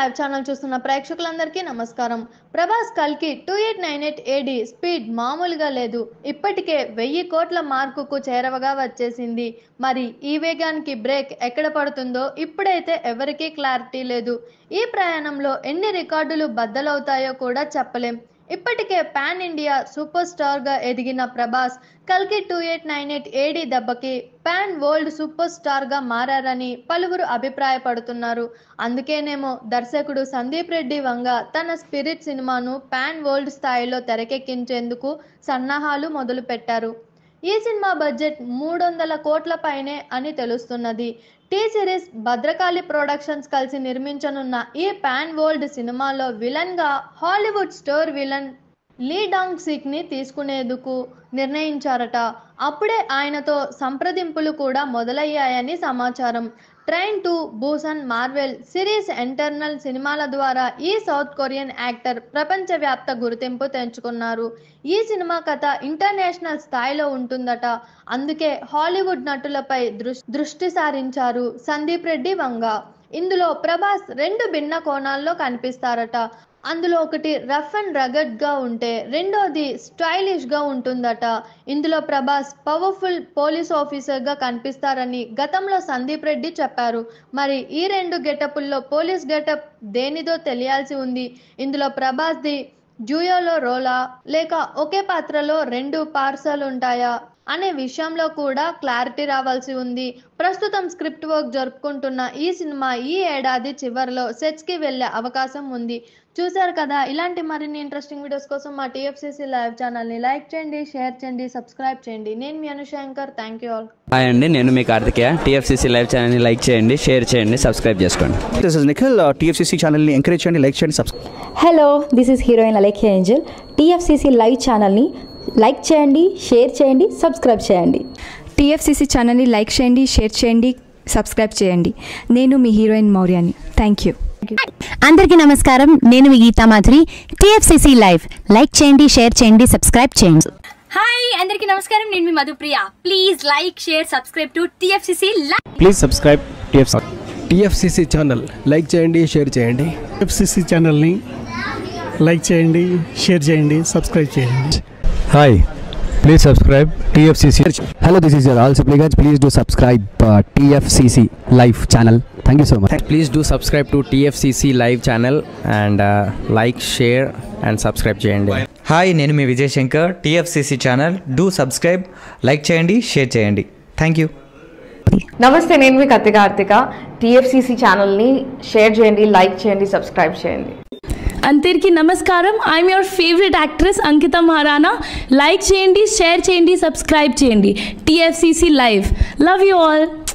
Live channel చూస్తున్న ప్రేక్షకులందరికీ నమస్కారం. ప్రభాస్ కల్కి 2898 AD స్పీడ్ మామూలుగా లేదు. ఇప్పటికే 1000 కోట్ల మార్కుకు చేరవగా వచ్చేసింది. మరి ఈ వేగానికి బ్రేక్ ఎక్కడ పడుతుందో ఇప్పుడైతే ఎవరికీ క్లారిటీ లేదు. ఈ ప్రయాణంలో ఎన్ని రికార్డులు బద్దలవుతాయో కూడా చెప్పలేం. ఇప్పటికే పాన్ ఇండియా సూపర్ స్టార్ గా ఎదిగిన ప్రభాస్ కల్కి 2898 AD దెబ్బకి పాన్ వరల్డ్ సూపర్ స్టార్ గా మారారని పలువురు అభిప్రాయపడుతున్నారు. అందుకేనేమో దర్శకుడు సందీప్ రెడ్డి వంగ తన స్పిరిట్ సినిమాను పాన్ వరల్డ్ స్థాయిలో తెరకెక్కించేందుకు సన్నాహాలు మొదలు పెట్టారు. ఈ సినిమా బడ్జెట్ 300 కోట్ల పైనే అని తెలుస్తున్నది. టీ సిరీస్ భద్రకాళి ప్రొడక్షన్స్ కలిసి నిర్మించనున్న ఈ పాన్ వరల్డ్ సినిమాలో విలన్ గా Hollywood star villain Lee Dong Sik ని తీసుకునేందుకు నిర్ణయించారట. అప్పుడే ఆయనతో సంప్రదింపులు కూడా మొదలయ్యాయని సమాచారం. Train to Busan Marvel series Eternals సినిమాల ద్వారా ఈ సౌత్ కొరియన్ యాక్టర్ ప్రపంచవ్యాప్త గుర్తింపు తెంచుకున్నారు. ఈ సినిమా కథ ఇంటర్నేషనల్ స్థాయిలో ఉంటుందట. అందుకే హాలీవుడ్ నటులపై దృష్టి సారించారు సందీప్ రెడ్డి వంగ. ఇందులో ప్రభాస్ 2 భిన్న కోణాల్లో కనిపిస్తారట. అందులో ఒకటి రఫ్ అండ్ రగడ్ గా ఉంటే రెండోది స్టైలిష్ గా ఉంటుందట. ఇందులో ప్రభాస్ పవర్ఫుల్ పోలీస్ ఆఫీసర్ గా కనిపిస్తారని గతంలో సందీప్ రెడ్డి చెప్పారు. మరి ఈ 2 గెటపుల్లో పోలీస్ గెటప్ దేనిదో తెలియాల్సి ఉంది. ఇందులో ప్రభాస్ ది జూయోలో రోలా లేక ఒకే పాత్రలో 2 పార్సల్ ఉంటాయా అనే విషయంలో కూడా క్లారిటీ రావాల్సి ఉంది. ప్రస్తుతం స్క్రిప్ట్ వర్క్ జరుపుకుంటున్న ఈ సినిమా ఈ ఏడాది చివరిలో సెట్స్ కి వెళ్లే అవకాశం ఉంది. చూసారు కదా, ఇలాంటి మరిన్ని ఇంట్రెస్టింగ్ వీడియోస్ కోసం మా TFCC లైవ్ ఛానల్ ని లైక్ చేయండి, షేర్ చేయండి, సబ్స్క్రైబ్ చేయండి. నేను మీ Anushankar. Thank you all. Hi అండి, నేను మీ కార్తికేయ. TFCC లైవ్ ఛానల్ ని లైక్ చేయండి, షేర్ చేయండి, సబ్స్క్రైబ్ చేసుకోండి. This is Nikhil. TFCC channel ని ఎంకరేజ్ చేయండి, లైక్ చేయండి, subscribe. Hello, this is heroine Alekhya angel. TFCC live ఛానల్ని లైక్ చేయండి, షేర్ చేయండి, సబ్స్క్రైబ్ చేయండి. TFCC ఛానల్ని లైక్ చేయండి, షేర్ చేయండి, సబ్స్క్రైబ్ చేయండి. నేను మీ హీరోయిన్ మౌర్యాని. Thank you. అందరికీ నమస్కారం, నేను మీ Geetha Madhuri. TFCC live like చేయండి, షేర్ చేయండి, సబ్స్క్రైబ్ చేయండి. హాయ్ అందరికీ నమస్కారం, నేను మీ Madhupriya. Please like, share, subscribe to TFCC live. Please subscribe TFCC channel like చేయండి, షేర్ చేయండి. TFCC ఛానల్ని లైక్ చేయండి, షేర్ చేయండి, సబ్స్క్రైబ్ చేయండి. Hi, please subscribe TFCC. Hello, this is your all supplicants. Please do subscribe TFCC live channel. Thank you so much. Please do subscribe to TFCC live channel and like, share and subscribe చేయండి. Hi, నేను మీ Vijay Shankar. TFCC channel do subscribe, like చేయండి, share చేయండి. Thank you. నమస్తే, నేను మీ Karthika. TFCC ఛానల్ని share చేయండి, లైక్ చేయండి, సబ్స్క్రైబ్ చేయండి. అందరికీ నమస్కారం, I'm your favourite actress Ankita Maharana. Like చేయండి, షేర్ చేయండి, సబ్స్క్రైబ్ చేయండి. TFCC live. Love you all.